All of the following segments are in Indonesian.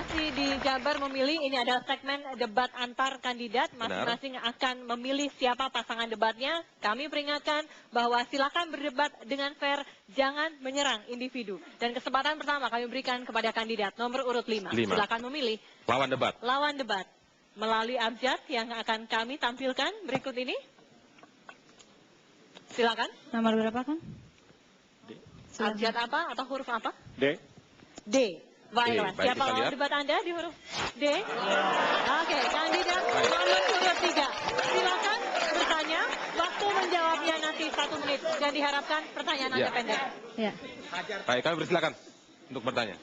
masih di Jabar memilih, ini adalah segmen debat antar kandidat, masing-masing akan memilih siapa pasangan debatnya. Kami peringatkan bahwa silakan berdebat dengan fair, jangan menyerang individu. Dan kesempatan pertama kami berikan kepada kandidat nomor urut 5. Silakan memilih. Lawan debat. Lawan debat. Melalui abjad yang akan kami tampilkan berikut ini. Silakan. Nomor berapa, kan? Abjad apa atau huruf apa? D. D. Baiklah, baik, siapa kita lawan lihat. debat Anda di huruf D? Oke, kandidat nomor urut 3. Silakan bertanya, waktu menjawabnya nanti 1 menit. Dan diharapkan pertanyaan Anda pendek. Ya. Baik, kami persilakan untuk bertanya.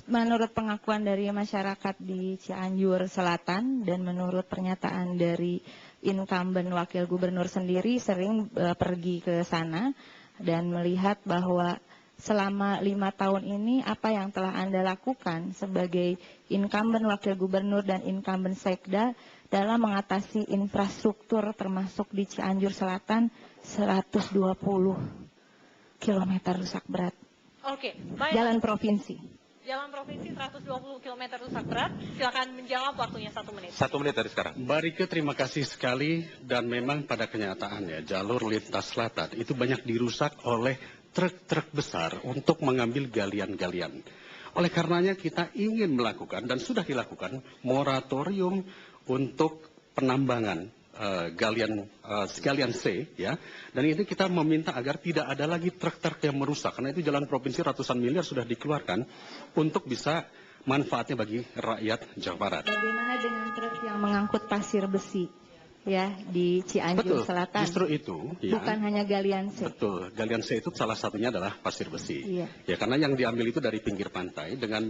Menurut pengakuan dari masyarakat di Cianjur Selatan dan menurut pernyataan dari incumbent wakil gubernur sendiri sering pergi ke sana dan melihat bahwa selama 5 tahun ini apa yang telah Anda lakukan sebagai incumbent wakil gubernur dan incumbent sekda dalam mengatasi infrastruktur termasuk di Cianjur Selatan 120 km rusak berat. Oke, baik. Jalan provinsi. Jalan provinsi 120 km rusak berat. Silakan menjawab, waktunya 1 menit. 1 menit dari sekarang. Barike, terima kasih sekali. Dan memang pada kenyataannya jalur lintas selatan itu banyak dirusak oleh truk-truk besar untuk mengambil galian-galian. Oleh karenanya kita ingin melakukan dan sudah dilakukan moratorium untuk penambangan galian C, ya. Dan ini kita meminta agar tidak ada lagi truk-truk yang merusak, karena itu jalan provinsi ratusan miliar sudah dikeluarkan untuk bisa manfaatnya bagi rakyat Jawa Barat. Bagaimana dengan truk yang mengangkut pasir besi, ya, di Cianjur Betul, Selatan? justru itu. Ya. Bukan hanya galian C. Betul, galian C itu salah satunya adalah pasir besi. Iya. Ya, karena yang diambil itu dari pinggir pantai dengan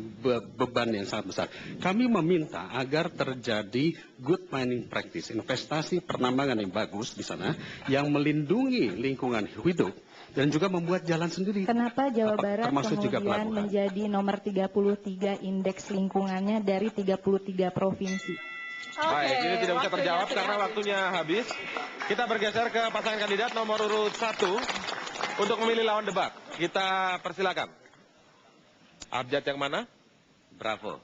beban yang sangat besar. Kami meminta agar terjadi good mining practice, investasi penambangan yang bagus di sana, yang melindungi lingkungan hidup dan juga membuat jalan sendiri. Kenapa Jawa Barat termasuk juga kemudian pelabuhan. menjadi nomor 33 indeks lingkungannya dari 33 provinsi? Baik, ini tidak bisa waktunya terjawab sudah karena habis. waktunya habis. Kita bergeser ke pasangan kandidat nomor urut 1 untuk memilih lawan debat. Kita persilakan. Abjad yang mana? Bravo.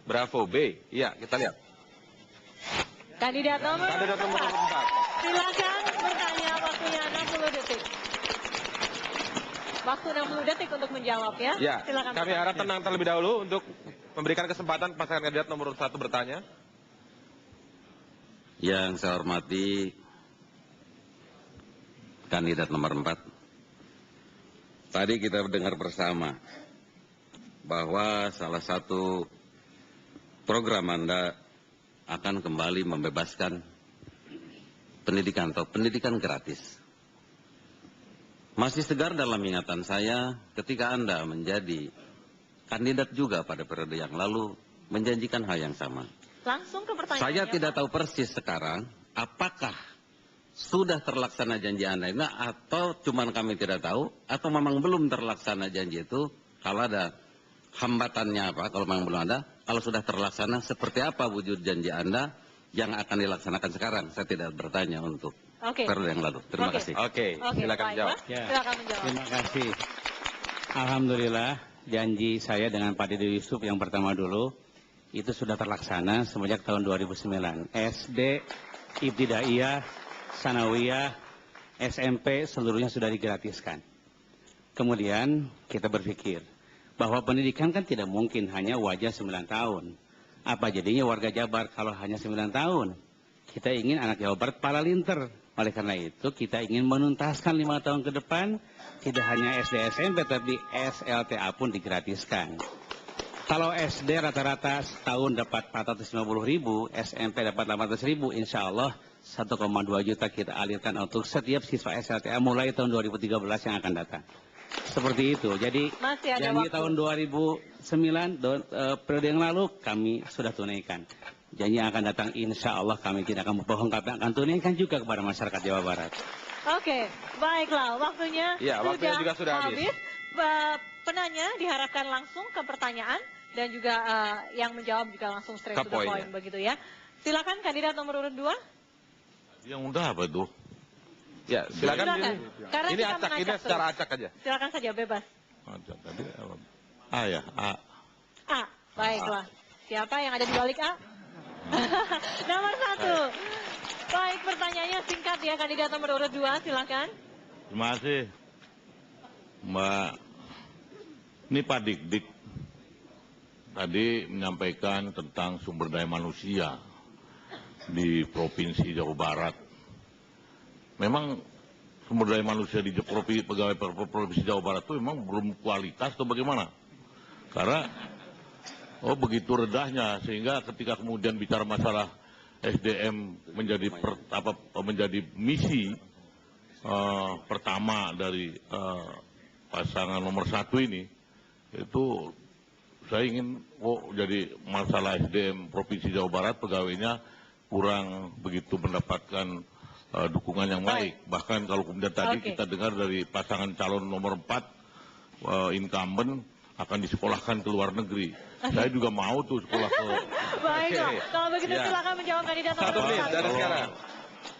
Bravo B. Iya, kita lihat. Kandidat nomor Kandidat nomor urut 4. silakan bertanya, waktunya 60 detik. Waktu 60 detik untuk menjawab, ya. Ya, Silakan. kami harap tenang terlebih dahulu untuk memberikan kesempatan pasangan kandidat nomor urut 1 bertanya. Yang saya hormati kandidat nomor 4. Tadi kita dengar bersama bahwa salah satu program Anda akan kembali membebaskan pendidikan atau pendidikan gratis. Masih segar dalam ingatan saya ketika Anda menjadi kandidat juga pada periode yang lalu menjanjikan hal yang sama. Langsung ke pertanyaan. Saya tidak tahu persis sekarang apakah sudah terlaksana janji Anda ini atau cuman kami tidak tahu atau memang belum terlaksana janji itu. Kalau ada hambatannya apa, kalau memang belum ada, kalau sudah terlaksana seperti apa wujud janji Anda yang akan dilaksanakan sekarang. Saya tidak bertanya untuk periode yang lalu. Terima kasih. Oke, silakan baik, jawab. Mas. Ya. Silakan menjawab. Terima kasih. Alhamdulillah, janji saya dengan Pak Dede Yusuf yang pertama dulu itu sudah terlaksana semenjak tahun 2009. SD, Ibtidaiyah, Sanawiyah, SMP seluruhnya sudah digratiskan. Kemudian kita berpikir bahwa pendidikan kan tidak mungkin hanya wajah 9 tahun. Apa jadinya warga Jabar kalau hanya 9 tahun? Kita ingin anak Jawa Barat paralinter. Oleh karena itu kita ingin menuntaskan 5 tahun ke depan tidak hanya SD SMP tapi SLTA pun digratiskan. Kalau SD rata-rata setahun dapat 450.000, SMP dapat 800.000, insya Allah 1,2 juta kita alirkan untuk setiap siswa SLTA mulai tahun 2013 yang akan datang. Seperti itu. Jadi janji tahun 2009 periode yang lalu kami sudah tunaikan. Janji yang akan datang insya Allah kami tidak akan berbohong, kami akan tunaikan juga kepada masyarakat Jawa Barat. Oke, baiklah, waktunya, waktunya juga sudah habis. Penanya diharapkan langsung ke pertanyaan dan juga yang menjawab juga langsung straight to the point begitu ya. Silakan kandidat nomor urut 2. Yang udah apa tuh? Ya, silakan. Ini acak, ini secara acak aja. Silakan saja, bebas. Tadi A ya, A. A, baiklah. Siapa yang ada di balik A? Nomor 1. Baik, pertanyaannya singkat ya, kandidat nomor urut 2, silakan. Terima kasih, Mbak. Ini Pak Dik-Dik tadi menyampaikan tentang sumber daya manusia di Provinsi Jawa Barat. Memang sumber daya manusia di pegawai Provinsi Jawa Barat itu memang belum kualitas atau bagaimana? Karena begitu redahnya sehingga ketika kemudian bicara masalah SDM menjadi misi pertama dari pasangan nomor 1 ini, itu saya ingin jadi masalah SDM Provinsi Jawa Barat pegawainya kurang begitu mendapatkan dukungan yang baik. Bahkan kalau kemudian tadi kita dengar dari pasangan calon nomor 4 incumbent akan disekolahkan ke luar negeri. Saya juga mau tuh sekolah ke... Baiklah, kalau begitu silakan menjawab kandidat nomor 1 menit dari 1. sekarang.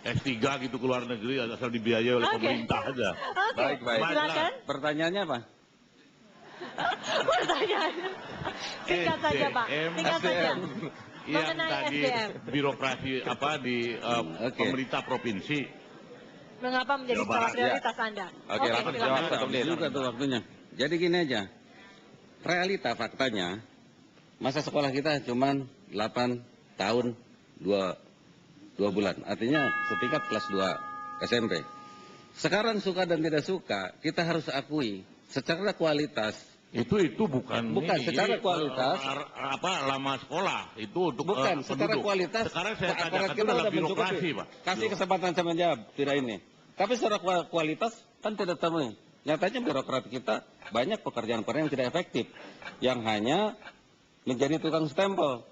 S3 gitu ke luar negeri asal dibiayai oleh pemerintah aja. Baik. Silakan. Pertanyaannya apa? Pertanyaannya singkat saja, Pak. Singkat saja. Yang Mengenai tadi SDM. birokrasi di pemerintah provinsi. Mengapa menjadi Jawa skala Barat, prioritas Anda? Oke, langsung dijawab, silakan. 1 menit. Juga tuh waktunya. Jadi gini aja. Realita faktanya, masa sekolah kita cuma 8 tahun 2 bulan. Artinya setingkat kelas 2 SMP. Sekarang suka dan tidak suka, kita harus akui secara kualitas. Itu bukan Secara kualitas. Lama sekolah itu untuk Bukan, secara penduduk. kualitas. Sekarang saya aparat tanyakan itu kita adalah udah birokrasi, mencukupi. Pak. Kasih kesempatan saya menjawab, tidak ini. Tapi secara kualitas kan tidak temui. Nyatanya birokrat kita banyak pekerjaan-pekerjaan yang tidak efektif, yang hanya menjadi tukang stempel.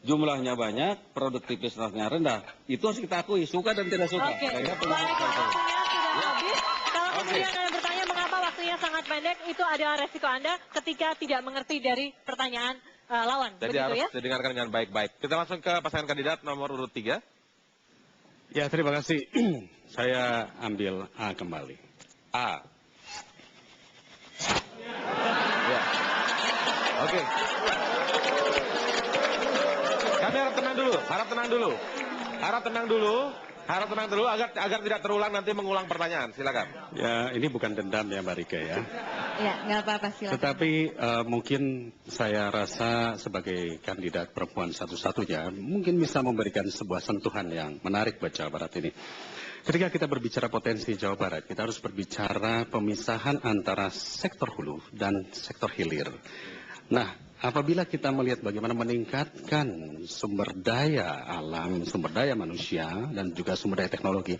Jumlahnya banyak, produktivitasnya rendah. Itu harus kita akui, suka dan tidak suka. Oke, Saya kira baik, pendapat saya. waktunya sudah habis. Kalau kemudian Anda bertanya mengapa waktunya sangat pendek, itu adalah resiko Anda ketika tidak mengerti dari pertanyaan lawan. Jadi Begitu harus ya? didengarkan dengan baik-baik. Kita langsung ke pasangan kandidat nomor urut 3. Ya, terima kasih. Saya ambil A kembali. A. Ya. Oke. Kami harap tenang dulu agar tidak terulang nanti mengulang pertanyaan. Silakan. Ya, ini bukan dendam ya Mbak Rika ya. Ya, nggak apa-apa, silakan. Tetapi mungkin saya rasa sebagai kandidat perempuan satu-satunya mungkin bisa memberikan sebuah sentuhan yang menarik buat Jawa Barat ini. Ketika kita berbicara potensi Jawa Barat, kita harus berbicara pemisahan antara sektor hulu dan sektor hilir. Nah, apabila kita melihat bagaimana meningkatkan sumber daya alam, sumber daya manusia, dan juga sumber daya teknologi,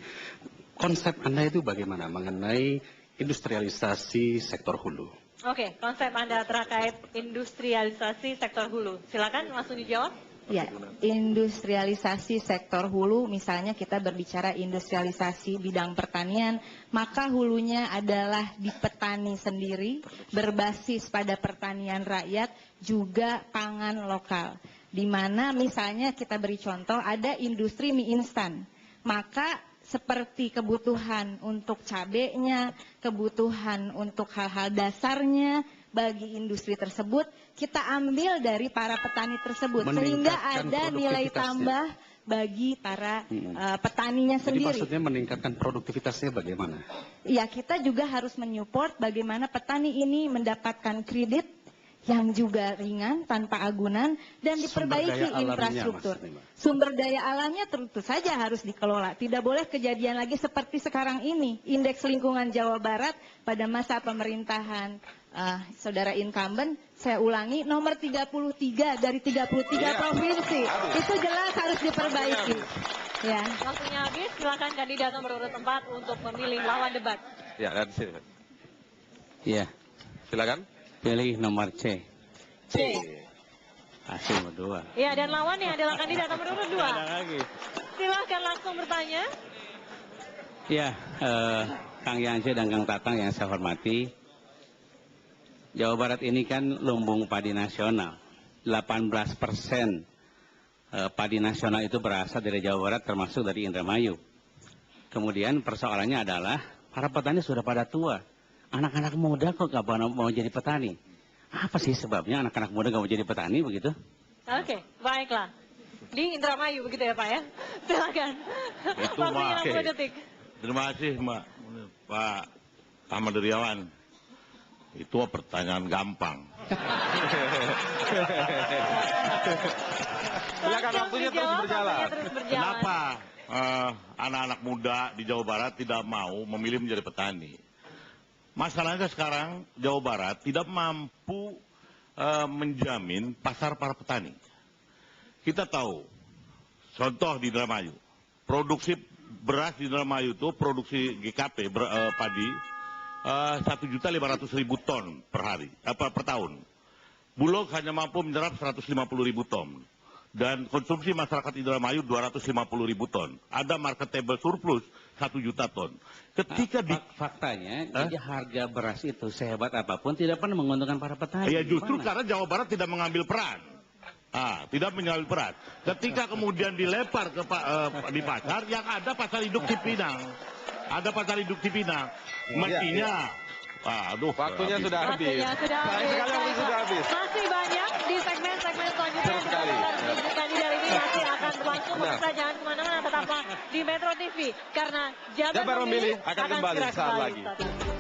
konsep Anda itu bagaimana mengenai industrialisasi sektor hulu? Oke, konsep Anda terkait industrialisasi sektor hulu. Silakan langsung dijawab. Ya, industrialisasi sektor hulu, misalnya kita berbicara industrialisasi bidang pertanian, maka hulunya adalah di petani sendiri, berbasis pada pertanian rakyat, juga pangan lokal. Di mana misalnya kita beri contoh, ada industri mie instan, maka seperti kebutuhan untuk cabenya, kebutuhan untuk hal-hal dasarnya, bagi industri tersebut, kita ambil dari para petani tersebut. Sehingga ada nilai tambah bagi para petaninya sendiri. Jadi maksudnya meningkatkan produktivitasnya bagaimana? Ya, kita juga harus menyupport bagaimana petani ini mendapatkan kredit yang juga ringan, tanpa agunan, dan diperbaiki infrastruktur. Sumber daya alamnya tentu saja harus dikelola. Tidak boleh kejadian lagi seperti sekarang ini. Indeks lingkungan Jawa Barat pada masa pemerintahan saudara incumbent, saya ulangi, nomor 33 dari 33 provinsi. Itu jelas harus diperbaiki. Ya. Waktunya habis, silakan kandidat nomor urut 4 untuk memilih lawan debat. Ya, dari sini. Iya, Silakan. pilih nomor C. C. Hasil nomor 2. Ya, dan lawannya adalah kandidat nomor urut 2. lagi. Silakan langsung bertanya. Ya, Kang Yance dan Kang Tatang yang saya hormati, Jawa Barat ini kan lumbung padi nasional. 18% padi nasional itu berasal dari Jawa Barat, termasuk dari Indramayu. Kemudian persoalannya adalah para petani sudah pada tua. Anak-anak muda kok gak mau jadi petani? Apa sih sebabnya anak-anak muda gak mau jadi petani begitu? Oke, baiklah. Di Indramayu begitu ya Pak ya? Silakan. Itu Waktunya Mak. 60 detik. Terima kasih Pak Ahmad Riawan. Itu pertanyaan gampang. Silakan, waktunya terus dijawab, berjalan. waktunya terus berjalan. Kenapa anak-anak muda di Jawa Barat tidak mau memilih menjadi petani? Masalahnya sekarang Jawa Barat tidak mampu menjamin pasar para petani. Kita tahu, contoh di Indramayu, produksi beras di Indramayu itu produksi GKP padi 1.500.000 ton per hari, per tahun. Bulog hanya mampu menyerap 150.000 ton. Dan konsumsi masyarakat Indramayu 250.000 ton. Ada marketable surplus 1 juta ton. Ketika faktanya, jadi harga beras itu sehebat apapun tidak pernah menguntungkan para petani. ya justru Gimana? karena Jawa Barat tidak mengambil peran. Tidak mengambil peran. Ketika kemudian dilempar di pasar, yang ada pasar induk Cipinang. Ada pasar induk Cipinang. Mestinya, Waktunya sudah habis. Waktunya sudah Sayang habis. sekali waktu sudah habis. Masih banyak di segmen-segmen selanjutnya. Betul sekali. Kandidat ini masih akan berlangsung. Benar. Pemirsa jangan kemana-mana, tetaplah di Metro TV. Karena Jabar Memilih akan kembali segera saat lagi. Saat lagi.